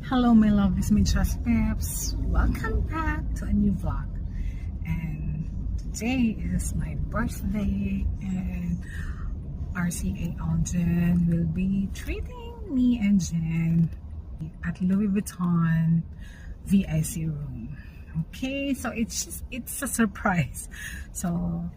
Hello my loves, my just peps. Welcome back to a new vlog. And today is my birthday and RCA Alden will be treating me and Jen at Louis Vuitton VIC room. Okay, so it's a surprise. So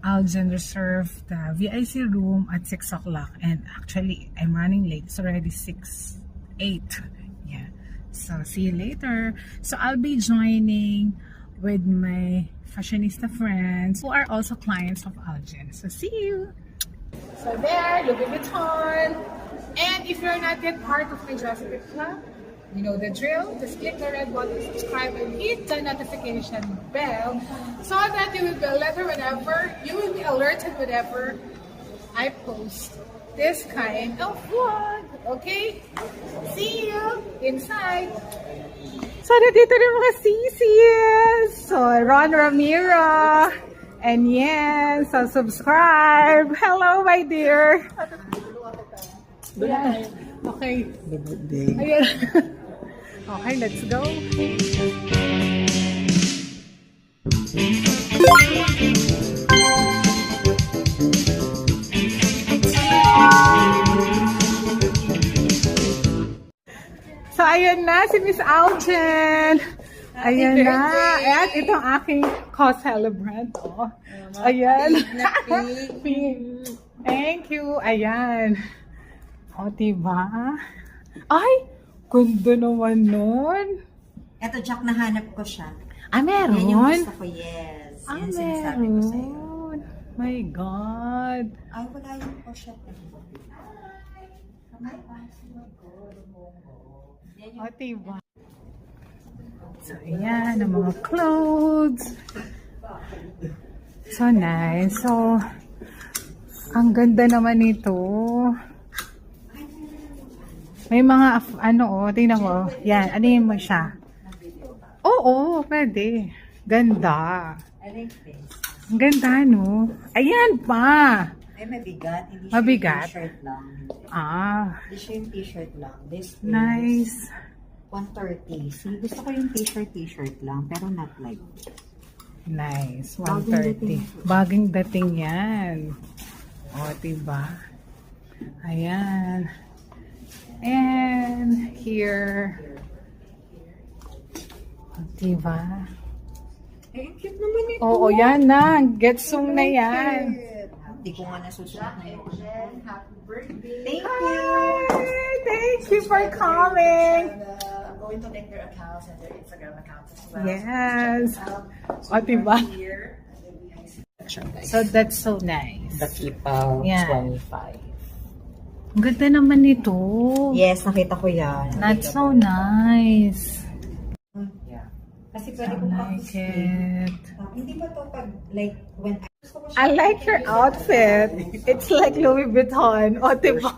Alden reserved the VIC room at 6 o'clock and actually I'm running late. It's already 6:08. Yeah, so see you later. So I'll be joining with my fashionista friends who are also clients of Alden. So see you. So there, Louis Vuitton. And if you're not yet part of my Jessica Club, you know the drill. Just click the red button, subscribe, and hit the notification bell so that you will be alerted whenever I post this kind of vlog. Okay? See you inside. So, nandito rin mga sisis. So, Ron Ramiro. And yes, so subscribe. Hello, my dear. Yeah. Okay. The birthday. Ayan. Okay, let's go. So, ayan na si Miss Alden. Ayan na. Ayan, itong aking co-celebrant. Oh. Ayan. Thank you. Ayan. O, diba? Ay, ganda naman nun. Eto, Jack, nahanap ko siya. Ah, meron? Yan yung gusto ko, yes. Ah, Yan sinasabi ko sa'yo. meron. My God. Ay, wala yung pochette. O, diba? So, ayan, ang mga clothes. So, nice. So, ang ganda naman nito. May mga, tingnan mo. Yan, ano mo siya? Oo, pwede. Ganda. I like this. Ang ganda, no? Ayan pa. Ay, mabigat. Hindi siya Mabigat? yung t-shirt lang. Ah, Hindi siya yung t-shirt lang. This is nice. 130. See, gusto ko yung t-shirt lang, pero not like this. Nice. Bagong dating. 130. Baging dating yan. O, diba? Ayan. And here. O, diba? Ay, cute naman ito. Oo, yan na. Getsong na yan. Hindi ko nga nasusunod na yun. Happy birthday! Thank you! Hi, thank you for coming. I'm going to link their accounts and their Instagram accounts as well. Yes. So O, diba? here, So, that's so nice. The Kipaw Yeah. 25. Ang ganda naman nito. Yes, nakita ko yan. That's so nice. Yeah. Kasi pwede I kong like it. Hindi ba to pag, like, when gusto ko siya. I like your outfit. It's like Louis Vuitton. O, diba?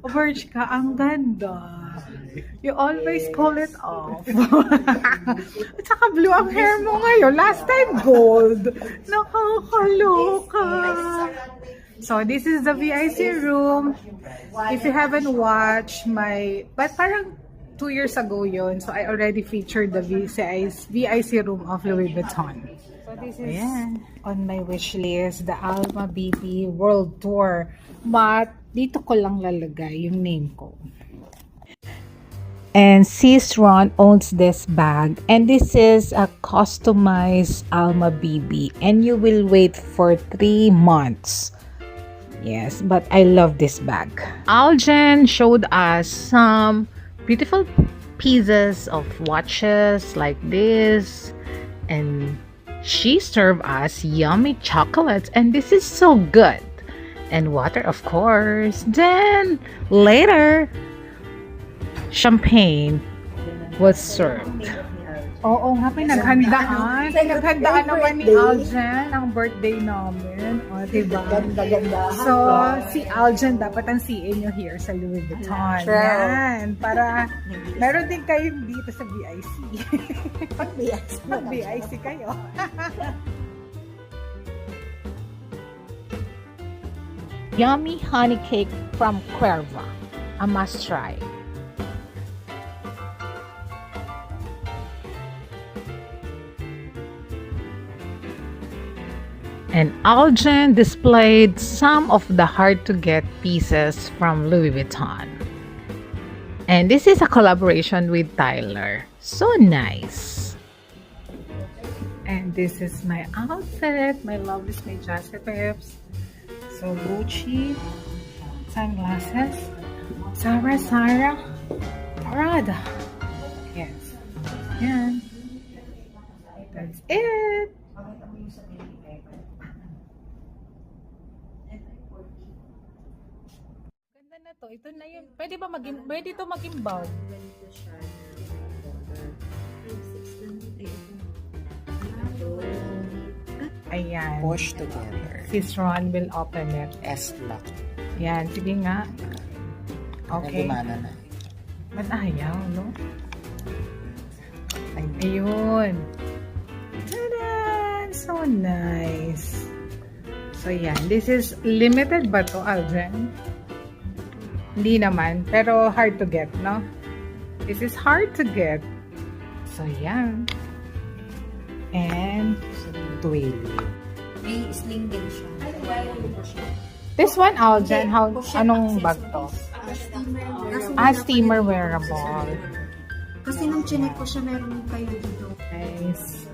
Bershka, ang ganda. You always pull it off. At saka blue ang hair mo ngayon. Last time gold. Nakakaloka. So, this is the VIC room. If you haven't watched but parang 2 years ago yun. So, I already featured the VIC room of Louis Vuitton. So, this is on my wish list, the Alma BB World Tour. But, dito ko lang lalagay yung name ko. And Sis Ron owns this bag. And this is a customized Alma BB. And you will wait for 3 months. Yes, but I love this bag. Alden showed us some beautiful pieces of watches like this. And she served us yummy chocolates. And this is so good. And water, of course. Then, later, champagne was served. Oo nga, pinaghandaan. Pinaghandaan naman ni Alden ang birthday namin. O, diba? Ganda. So, si Alden dapat ang CA nyo here sa Louis Vuitton. True. Yan. Para, meron din kayo dito sa VIC. Pag-bias. Mag-VIC kayo. Yummy honey cake from Cuerva. A must try. And Algen displayed some of the hard-to-get pieces from Louis Vuitton. And this is a collaboration with Tyler. So nice. And this is my outfit. My love is my jacket tips. So Gucci, sunglasses, Sarah, Prada. Yes. Yan. That's it. Ganda na to. Ito na yun. Pwede ba pwede to mag-inbound? Ganito siya na color. 6 ito. Ayan. Push together. Sis Ron will open it. S-lock. Yan. Sige nga. Okay. Gumana na. Ba't ayaw, no? Ay, Ayun. Tada! So nice. So yan. This is limited ba to, Algen? Hindi naman. Pero hard to get, no? This is hard to get. So yan. And twilly. May sling din siya. this one, Algen, anong bag to? Steamer wearable. Kasi nung chinek ko siya, meron kayo dito. Nice.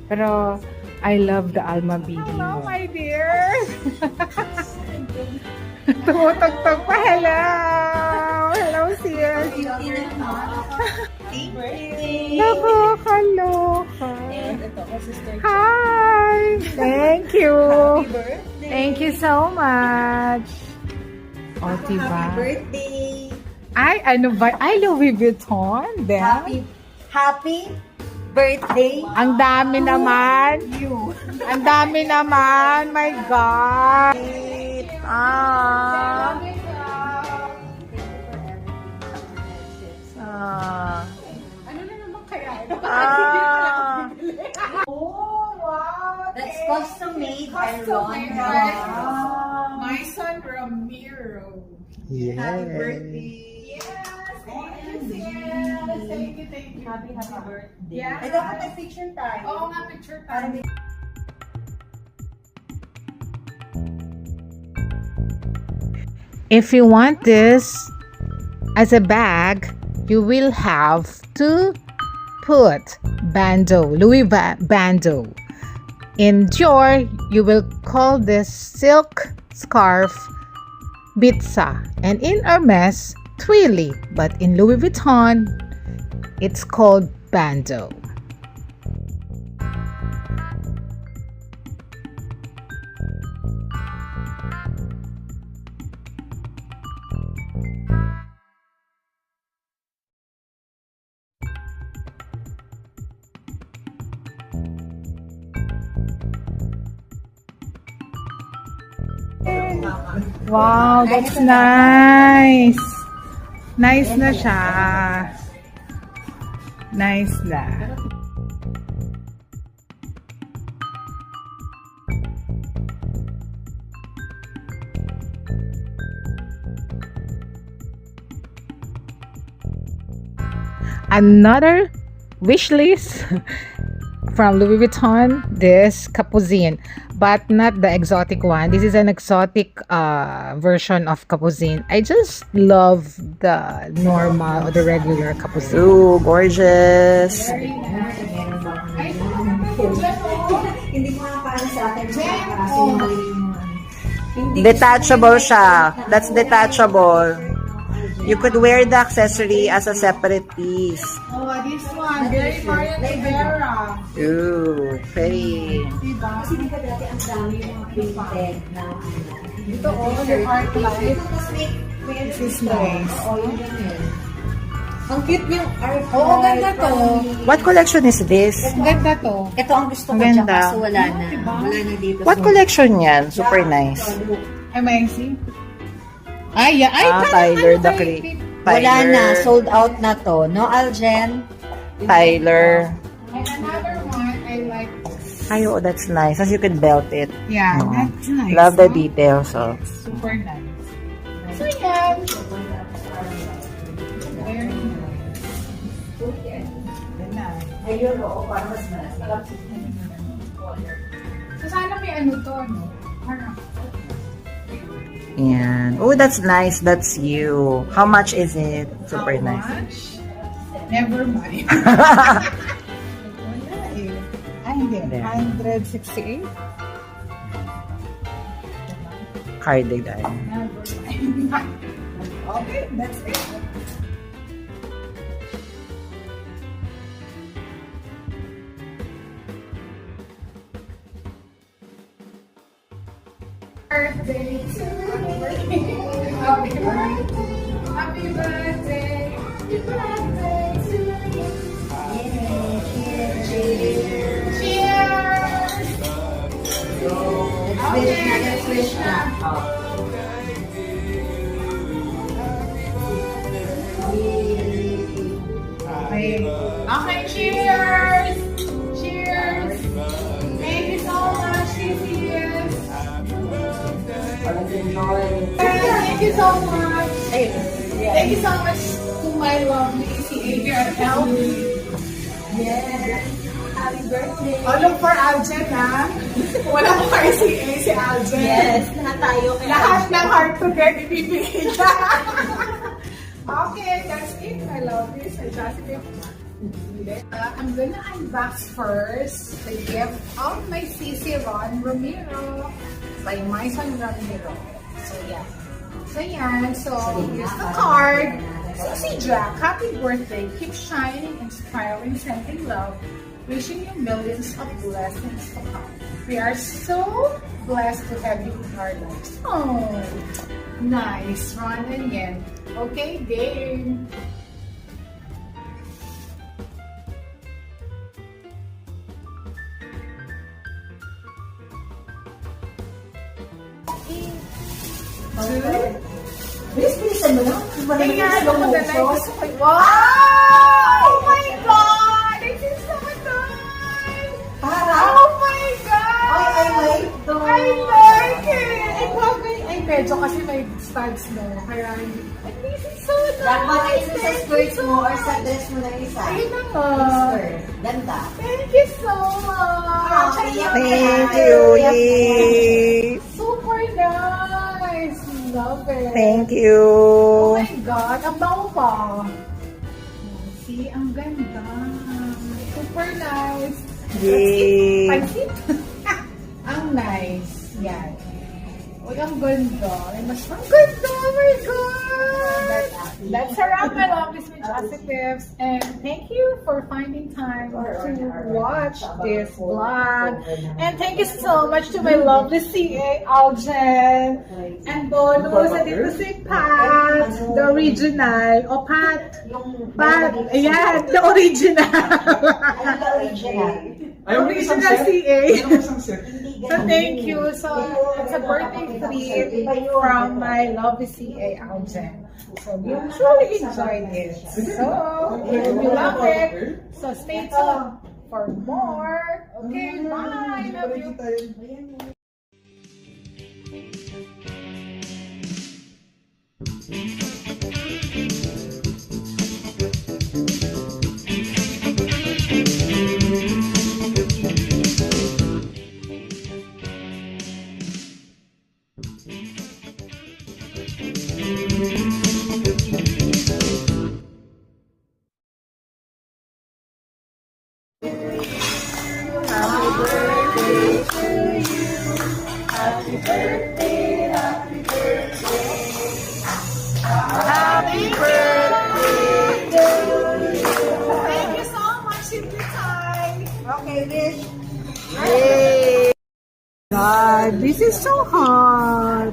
Pero, I love the Alma BB. Hello, my dear! Tumutugtog pa. Hello! Hello, sis! Nakakaloka. Hi! Thank you! Thank you so much! O, diba? Birthday! Ay, ano ba? Ay, Louis Vuitton. Then, Happy birthday! ang dami naman. Ang dami naman. My God. Ah. Ah. Ano na naman kaya? Ah. Oh, wow. That's custom made by Ron. Wow. My son Ramiro. Yes. Happy birthday. Yes. Thank you. Happy birthday. Yeah. Ay, dapat nag-picture tayo. Oo nga, picture tayo. If you want this as a bag, you will have to put bandeau, bandeau. In Dior, you will call this silk scarf bitsa, and in Hermes, twilly, but in Louis Vuitton, it's called bandeau. Wow, that's nice. Nice na siya. Nice na. Another wish list from Louis Vuitton, this Capucine, but not the exotic one. This is an exotic version of Capucine. I just love the normal or the regular Capucine. Ooh, gorgeous. Hindi ko nga para sa akin. Detachable siya. That's detachable. You could wear the accessory as a separate piece. Oh, this one, very Marian Rivera. Ooh, pretty. Kasi di ba dati ang dami yung mga printed na Ito, the art light. Tapos may This is nice. oh, yun yun. Ang cute yung art. Oo, ganda to. What collection is this? Ganda to. Ito ang gusto ko Ganda. dyan kaso wala na. Wala na dito. What collection yan? Super nice. Amazing. Ay, yeah. Ay, Tyler the Creep. Wala na. Sold out na to. No, Algen? Tyler. And another one, I like. Ay, oh, that's nice. As you could belt it. Yeah, Oo. that's nice. Love the no? details. Oh. Super nice. So, yeah. Very nice. Ganda. Ayun, oo. Para mas So, sana may ano to, no? Parang, Yan. Oh, that's nice. That's you. How much is it? Super how nice. much? Never mind. Wala eh. Ay, hindi. There. 168? Cardigan. Never mind. Okay, that's it. Birthday to you. Happy birthday. Happy birthday. Happy birthday to you. Cheers. Cheers. Let's wish na. Okay, cheers. Cheers. Thank you so much, TCS. Thank you so much. Thank you so much to my lovely CA here at LB. Yes. Happy birthday. Oh, look for Aljen, ha? Walang RCA si Aljen. Yes, lahat tayo. Lahat ng hard to get, ibibigay niya. Okay, that's it. I love this. I just I'm gonna unbox first the gift of my CC Ron Romero by Maison Ramiro. So, yeah. So, yan. So, here's the card. So, si Jack, happy birthday. Keep shining, inspiring, sending love. Wishing you millions of blessings to come. We are so blessed to have you in our lives. Oh, nice. Ron and Yen. Okay, game. Bilis-bilisan mo lang. Kaya, wow! Oh my God! This is so nice! Para. Oh my God! I like to. I like it! Ay, bagay. Ay, medyo kasi may studs, no? Kaya, ay, this is so nice! Dapat ito sa Thank skirt you so mo or sa much. dress mo na isa. Ayun na nga. Skirt. Ganda. Thank you so much! Oh, I love Thank it. you. Yay. Super nice! Love it! Thank you. Oh my God! Ang bango pa! See, ang ganda! Super nice! Yay. Pansit! Ang nice! Yan. Uy, ang ganda! Ay, mas ang ganda! Oh my God! That's a wrap, my love, Miss Adjectives. And thank you for finding time to watch this vlog. And thank you so much to my lovely CA, Aljen. And bonus, and dito si Pat, the original. O Pat, Pat, ayan, the original. Ano ba original? Original CA. Hindi So thank you. So it's a birthday treat from my lovely CA, Aljen. So we truly enjoyed it. So if you love it, so stay tuned for more. Okay, bye. Love you. Happy birthday to you. Thank you so much, Simply Time. Okay, wish. Yay. God, this is so hot.